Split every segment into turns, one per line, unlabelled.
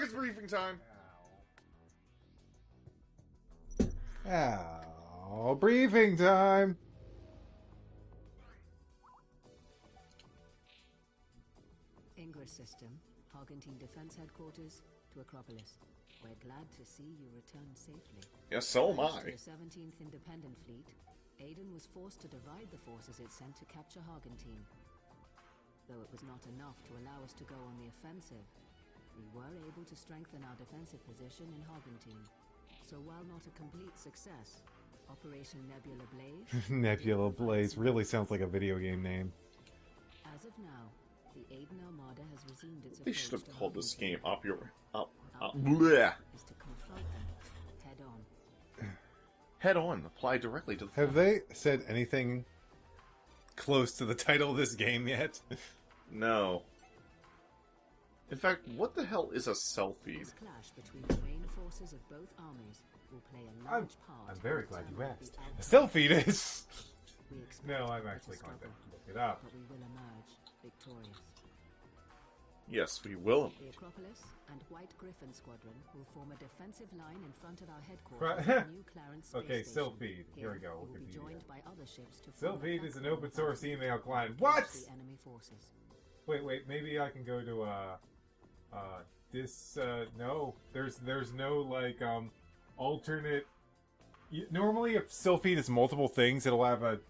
it's briefing time.
Ow. Briefing time.
Ingress system, Argentine Defense Headquarters to Acropolis. We're glad to see you returned safely.
Yes, so am
Thanks
I.
to the 17th Independent Fleet, Aiden was forced to divide the forces it sent to capture Argentine. Though it was not enough to allow us to go on the offensive, we were able to strengthen our defensive position in Argentine. So while not a complete success, Operation Nebula Blaze...
Nebula Blaze really sounds like a video game name.
As of now, the Aiden Armada has resumed its
They
approach
should have
to
called this
Argentine.
game Up Your... Up.
Bleh. Is to confront them head on.
Head on. Apply directly to the...
Have they said anything close to the title of this game yet?
No. In fact, what the hell is a Sylpheed?
This clash between the main forces of both armies will play a large part.
I'm very
in
glad you
determining
asked.
the outcome.
A Sylpheed is...
We expect
No, I'm
a
actually going to
struggle,
look it up.
but we will emerge victorious.
Yes, we will.
The Acropolis and White Griffin Squadron will form a defensive line in front of our
Right.
headquarters at New Clarence Space
Okay,
Station.
Sylpheed. Here we go.
We'll be
Wikipedia.
joined by other ships to form a
Sylpheed is an
backbone
open source
platform
email client.
against
What?
the enemy forces.
Wait, maybe I can go to, no. There's no, like, alternate... Normally, if Sylpheed is multiple things, it'll have a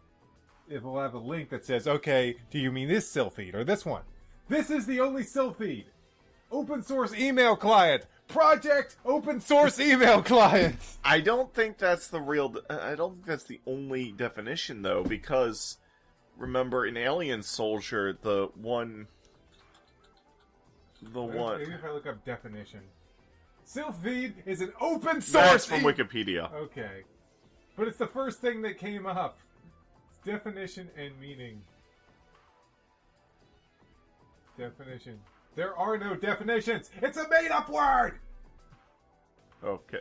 link that says, okay, do you mean this Sylpheed or this one? This is the only Sylpheed! Open source email client! Project Open Source Email Client!
I don't think that's the real... I don't think that's the only definition, though, because... Remember, in Alien Soldier, the one...
Maybe if I look up definition. Sylpheed is an open source...
That's from Wikipedia.
Okay. But it's the first thing that came up. It's definition and meaning. Definition. There are no definitions! It's a made-up word!
Okay.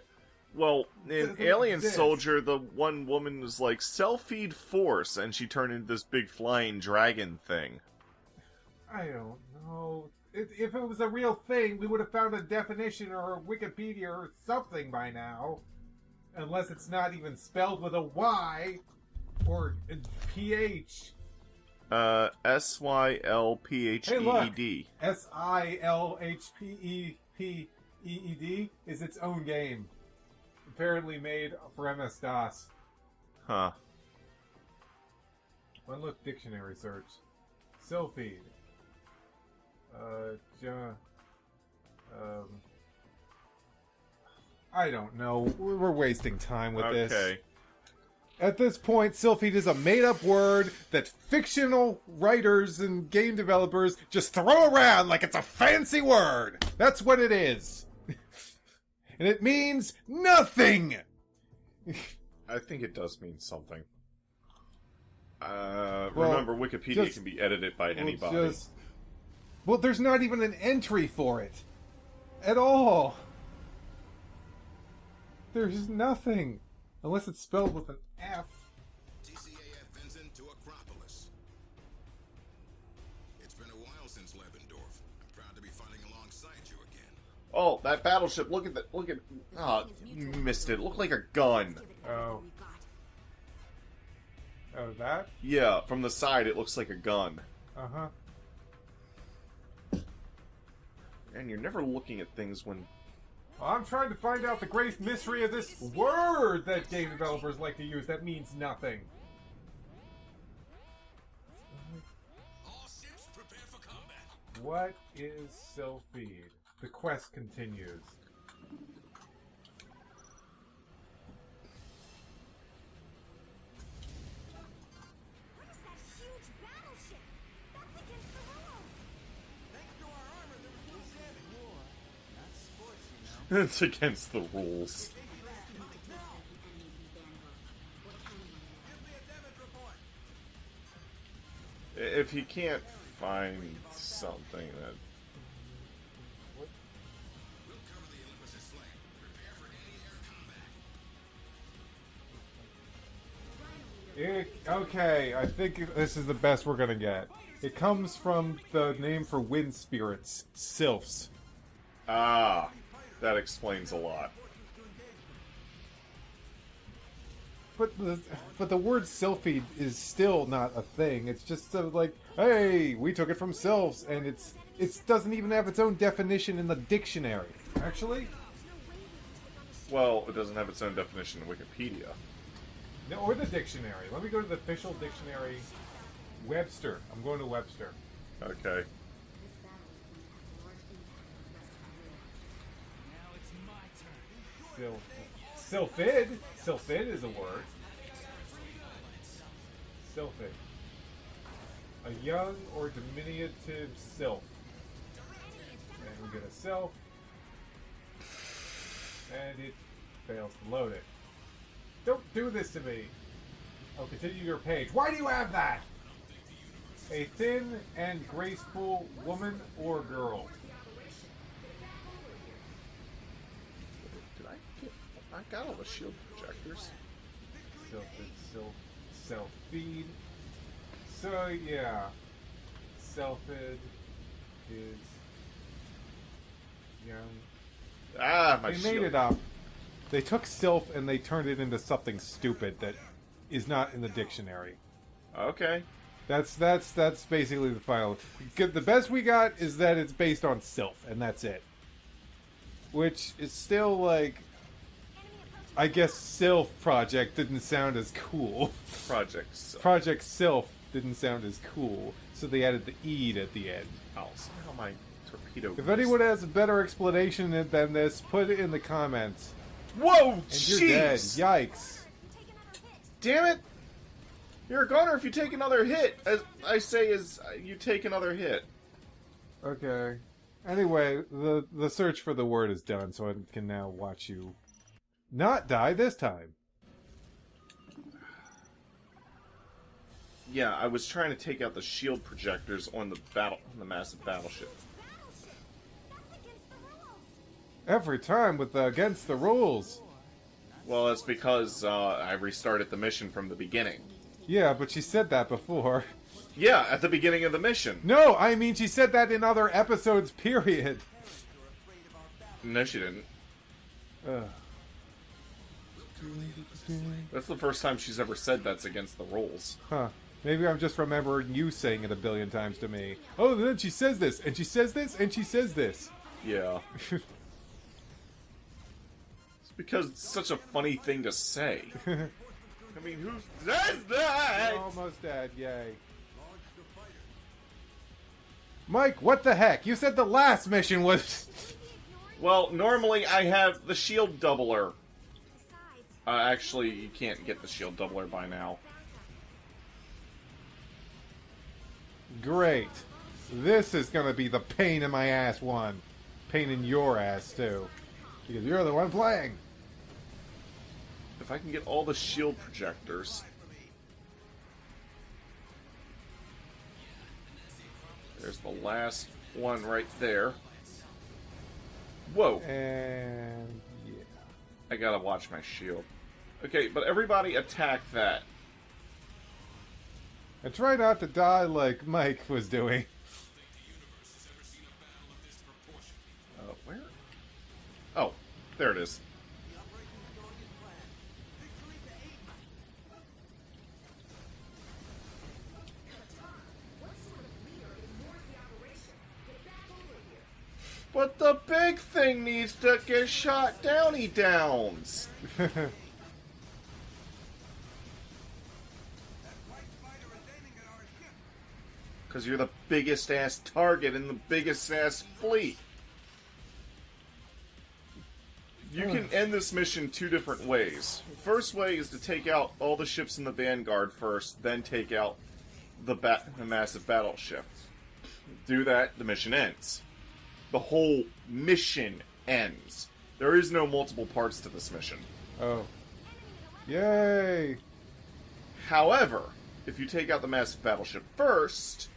Well, in
Doesn't
Alien
exist.
Soldier, the one woman was like, Sylpheed Force, and she turned into this big flying dragon thing.
I don't know. If it was a real thing, we would have found a definition or a Wikipedia or something by now. Unless it's not even spelled with a Y or a PH.
S-Y-L-P-H-E-E-D.
SILHPEPEED is its own game. Apparently made for MS-DOS.
Huh.
One look dictionary search. Sylpheed. I don't know. We're wasting time with this.
Okay.
At this point, Sylpheed is a made-up word that fictional writers and game developers just throw around like it's a fancy word. That's what it is. And it means nothing!
I think it does mean something. Remember, Wikipedia can be edited by anybody.
Well, there's not even an entry for it. At all. There's nothing. Unless it's spelled with an F.
TCAF Vincent to Acropolis. It's been a while since Lebendorf. I'm proud to be fighting alongside you again.
Oh, that battleship, look at that, look at... Ah, you missed it. It looked like a gun.
Oh. Oh, that?
Yeah, from the side it looks like a gun.
Uh-huh.
And you're never looking at things when...
Well, I'm trying to find out the great mystery of this word that game developers like to use that means nothing.
All ships prepare for combat.
What is Sylpheed? The quest continues.
What is that huge battleship? That's against the rules.
Thanks to our armor, there was no damage. War, not sports, you know.
It's against the rules.
Give me a damage report.
If he can't find something that...
We'll cover the Olympus' flank. Prepare for any air combat.
Okay, I think this is the best we're gonna get. It comes from the name for wind spirits, sylphs.
Ah, that explains a lot.
But the word Sylpheed is still not a thing. It's just like, hey, we took it from sylphs, and it doesn't even have its own definition in the dictionary. Actually,
Well, it doesn't have its own definition in Wikipedia.
no, or the dictionary. Let me go to the official dictionary. Webster. I'm going to Webster.
Okay.
Sylphid. Sylphid is a word. Sylphid. A young or diminutive sylph. And we get a sylph. And it fails to load it. Don't do this to me. I'll continue your page. Why do you have that? A thin and graceful woman or girl.
Did I get... I got all the shield projectors.
Sylpheed. So yeah, Sylphid is young.
Ah, my
They
shield.
made it up. They took sylph and they turned it into something stupid that is not in the dictionary.
Okay.
That's basically the final. The best we got is that it's based on sylph, and that's it. Which is still like, I guess Sylph Project didn't sound as cool.
Projects.
Project Sylph didn't sound as cool, so they added the "eed" at the end.
Oh, somehow my torpedo...
If anyone has a better explanation than this, put it in the comments.
Whoa!
And you're dead. Yikes.
Damn it! You're a goner if you take another hit. As I say, is you take another hit.
Okay. Anyway, the search for the word is done, so I can now watch you not die this time.
Yeah, I was trying to take out the shield projectors on the massive battleship.
Every time with the against the rules.
Well, that's because I restarted the mission from the beginning.
Yeah, but she said that before.
Yeah, at the beginning of the mission.
No, I mean she said that in other episodes, period.
No, she didn't.
Ugh.
That's the first time she's ever said that's against the rules.
Huh. Maybe I'm just remembering you saying it a billion times to me. Oh, then she says this, and she says this, and she says this.
Yeah. It's because it's such a funny thing to say. I mean, who says that?
Almost dead, yay. Mike, what the heck? You said the last mission was...
Well, normally I have the shield doubler. Actually, you can't get the shield doubler by now.
Great. This is gonna be the pain in my ass one. Pain in your ass, too. Because you're the one playing.
If I can get all the shield projectors... There's the last one right there. Whoa.
And... yeah.
I gotta watch my shield. Okay, but everybody attack that.
And try not to die like Mike was doing.
Where? Oh, there it is. But the big thing needs to get shot down, he downs. Because you're the biggest ass target in the biggest ass fleet. You can end this mission two different ways. The first way is to take out all the ships in the Vanguard first, then take out the massive battleship. Do that, the mission ends. The whole mission ends. There is no multiple parts to this mission.
Oh. Yay!
However, if you take out the massive battleship first,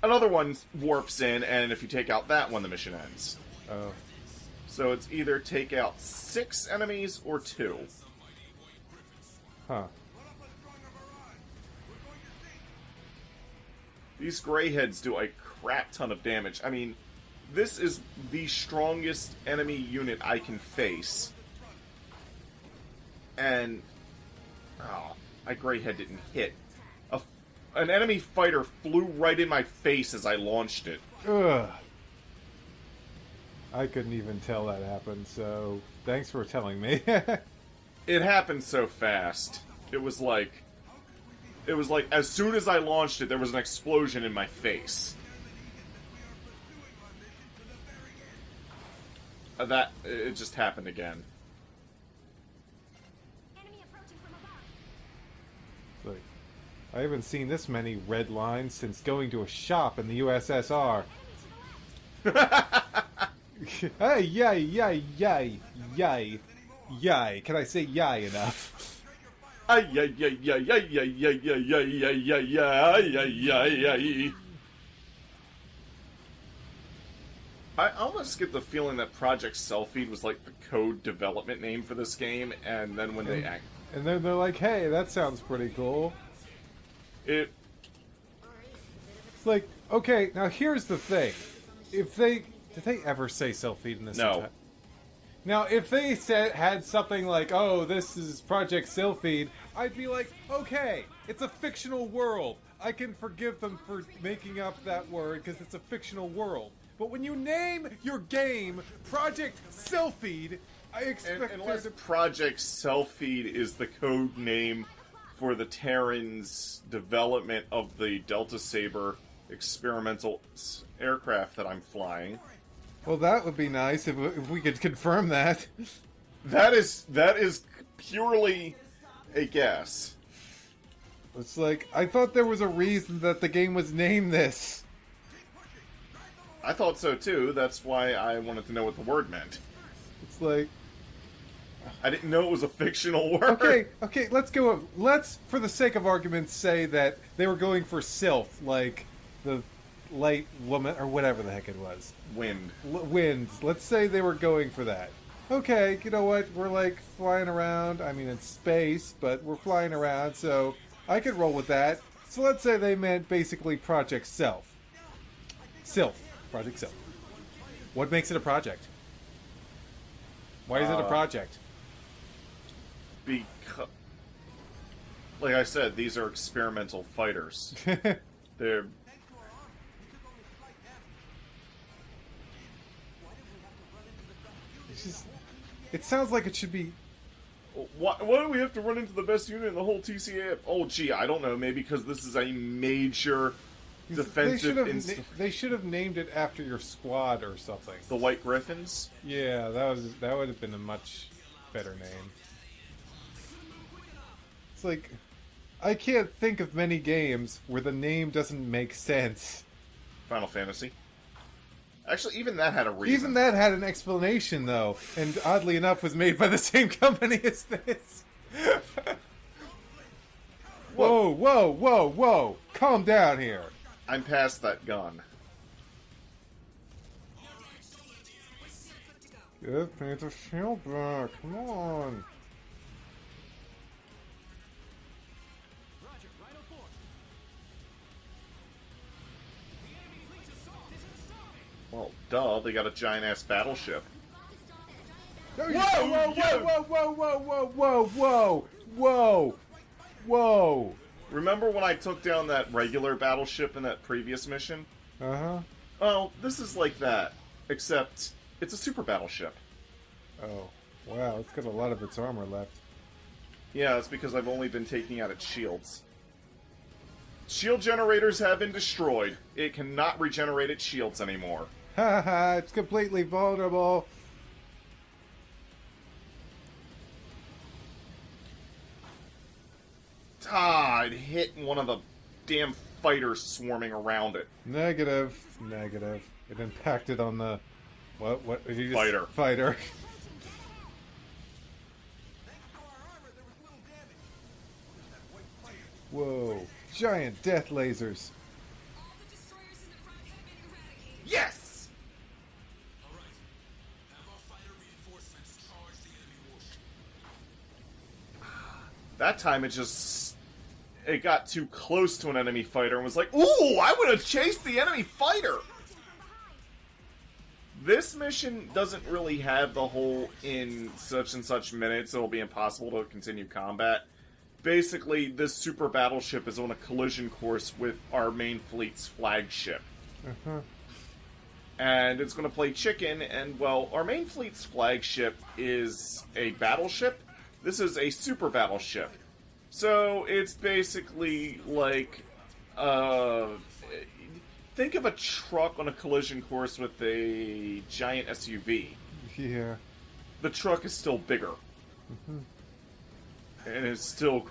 another one warps in, and if you take out that one, the mission ends.
Oh.
So it's either take out 6 enemies or 2.
Huh.
These greyheads do a crap ton of damage. I mean, this is the strongest enemy unit I can face. And... oh, my Greyhead didn't hit. An enemy fighter flew right in my face as I launched it.
Ugh. I couldn't even tell that happened, so thanks for telling me.
It happened so fast. It was like as soon as I launched it, there was an explosion in my face. It just happened again.
Enemy approaching from above.
Like, I haven't seen this many red lines since going to a shop in the USSR. Hey, yay, yay, yay, yay, yay. Can I say yay enough?
Ay, ay, ay, ay, ay, ay, ay, ay, ay, ay, ay, ay, ay, ay. I almost get the feeling that Project Sylpheed was like the code development name for this game, and then when they act...
And then they're like, hey, that sounds pretty cool.
It's
like, okay, now here's the thing. If they... Did they ever say Sylpheed in this?
No.
Now, if they had something like, oh, this is Project Sylpheed, I'd be like, okay, it's a fictional world. I can forgive them for making up that word because it's a fictional world. But when you name your game Project Sylpheed, I expect
unless Project Sylpheed is the code name for the Terran's development of the Delta Saber experimental aircraft that I'm flying.
Well, that would be nice if we could confirm that.
That is purely a guess.
It's like, I thought there was a reason that the game was named this.
I thought so too. That's why I wanted to know what the word meant.
It's like...
I didn't know it was a fictional word.
Okay, let's, for the sake of argument, say that they were going for Sylph, like the light woman, or whatever the heck it was.
Wind.
Winds. Let's say they were going for that. Okay, you know what? We're like flying around. I mean, in space, but we're flying around, so I could roll with that. So let's say they meant basically Project Sylph. Sylph. Project Sylph. What makes it a project? Why is it a project?
Because, like I said, these are experimental fighters. They're...
It's just... It sounds like it should be...
Why do we have to run into the best unit in the whole TCAF? Oh, gee, I don't know. Maybe because this is a major defensive...
They should have named it after your squad or something.
The White Griffins?
Yeah, that would have been a much better name. It's like, I can't think of many games where the name doesn't make sense.
Final Fantasy. Actually, even that had a reason.
Even that had an explanation, though, and oddly enough was made by the same company as this. Whoa, whoa, whoa, whoa! Calm down here.
I'm past that gun.
Get me the shield back, come on.
Roger, Rhino 4. The enemy fleet assault isn't stopping.
Well, duh, they got a giant-ass battleship.
Whoa, whoa, whoa, whoa, whoa, whoa, whoa, whoa, whoa, whoa.
Remember when I took down that regular battleship in that previous mission?
Uh-huh.
Well, this is like that, except it's a super battleship.
Oh, wow, it's got a lot of its armor left.
Yeah, it's because I've only been taking out its shields. Shield generators have been destroyed. It cannot regenerate its shields anymore.
Ha ha, it's completely vulnerable.
Ah, it hit one of the damn fighters swarming around it.
Negative. Negative. It impacted on the... What did you just...
Fighter.
Fighter. Whoa. Giant death lasers.
All the destroyers in the front have been eradicated.
Yes!
Alright. Have our fighter reinforcements charge the enemy warship.
That time it got too close to an enemy fighter and was like, ooh, I would have chased the enemy fighter! This mission doesn't really have the whole in such and such minutes it'll be impossible to continue combat. Basically, this super battleship is on a collision course with our main fleet's flagship. And it's going to play chicken, and, well, our main fleet's flagship is a battleship. This is a super battleship. So, it's basically like, think of a truck on a collision course with a giant SUV.
Yeah.
The truck is still bigger. And it's still...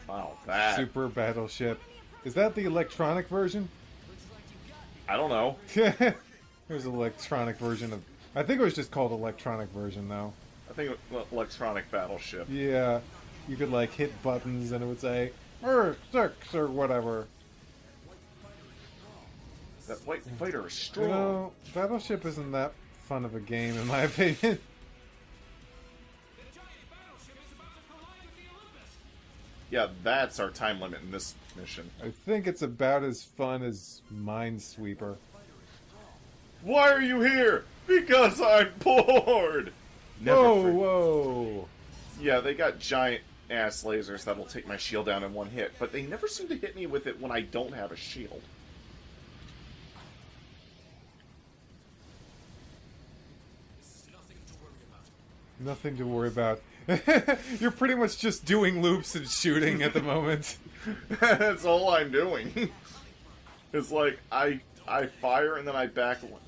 Wow, that...
Super battleship. Is that the electronic version?
I don't know.
There's an electronic version of... I think it was just called electronic version, though.
I think electronic battleship.
Yeah. You could, like, hit buttons and it would say, 6, or whatever.
That white fighter is
You
strong.
know, Battleship isn't that fun of a game, in my opinion.
Yeah, that's our time limit in this mission.
I think it's about as fun as Minesweeper.
Why are you here? Because I'm bored!
Whoa!
Yeah, they got giant ass lasers that'll take my shield down in one hit, but they never seem to hit me with it when I don't have a shield.
Nothing to worry about. You're pretty much just doing loops and shooting at the moment.
That's all I'm doing. It's like, I fire and then I back away.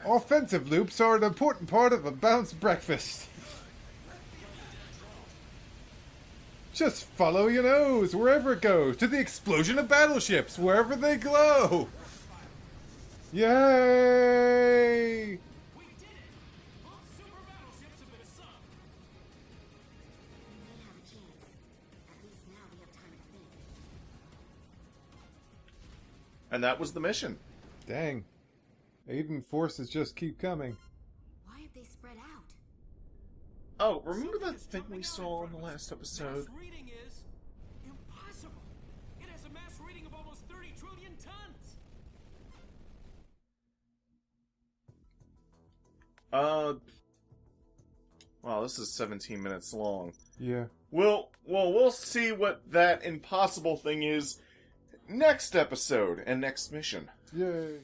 Offensive loops are an important part of a balanced breakfast. Just follow your nose wherever it goes, to the explosion of battleships, wherever they glow. Yay!
We did it! Both super battleships have been sunk.
We may have a chance. At least now we have time to think.
And that was the mission.
Dang. Aiden forces just keep coming.
Why have they spread out?
Oh, remember that thing we saw in the last episode?
Mass reading is impossible. It has a mass reading of almost 30 trillion tons.
Wow, this is 17 minutes long.
Yeah.
We'll see what that impossible thing is next episode and next mission.
Yay.